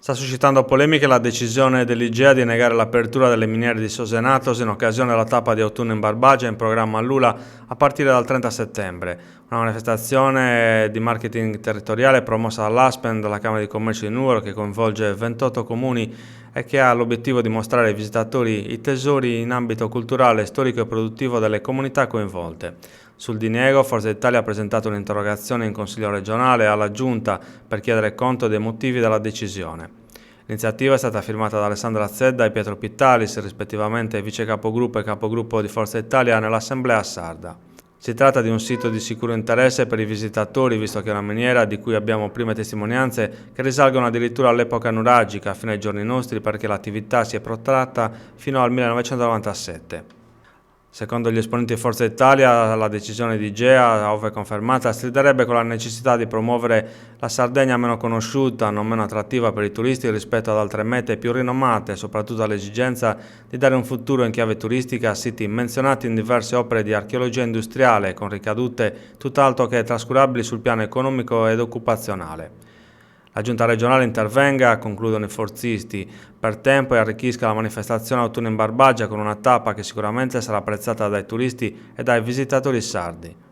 Sta suscitando polemiche la decisione dell'Igea di negare l'apertura delle miniere di Sosenatos in occasione della tappa di autunno in Barbagia in programma a Lula a partire dal 30 settembre. Una manifestazione di marketing territoriale promossa dall'Aspen, dalla Camera di Commercio di Nuoro, che coinvolge 28 comuni e che ha l'obiettivo di mostrare ai visitatori i tesori in ambito culturale, storico e produttivo delle comunità coinvolte. Sul diniego, Forza Italia ha presentato un'interrogazione in Consiglio regionale alla Giunta per chiedere conto dei motivi della decisione. L'iniziativa è stata firmata da Alessandra Zedda e Pietro Pittalis, rispettivamente vice capogruppo e capogruppo di Forza Italia nell'Assemblea sarda. Si tratta di un sito di sicuro interesse per i visitatori, visto che è una miniera di cui abbiamo prime testimonianze che risalgono addirittura all'epoca nuragica, fino ai giorni nostri, perché l'attività si è protratta fino al 1997. Secondo gli esponenti di Forza Italia, la decisione di Igea, ove confermata, striderebbe con la necessità di promuovere la Sardegna meno conosciuta, non meno attrattiva per i turisti rispetto ad altre mete più rinomate, e soprattutto all'esigenza di dare un futuro in chiave turistica a siti menzionati in diverse opere di archeologia industriale, con ricadute tutt'altro che trascurabili sul piano economico ed occupazionale. La Giunta regionale intervenga, concludono i forzisti, per tempo e arricchisca la manifestazione autunno in Barbagia con una tappa che sicuramente sarà apprezzata dai turisti e dai visitatori sardi.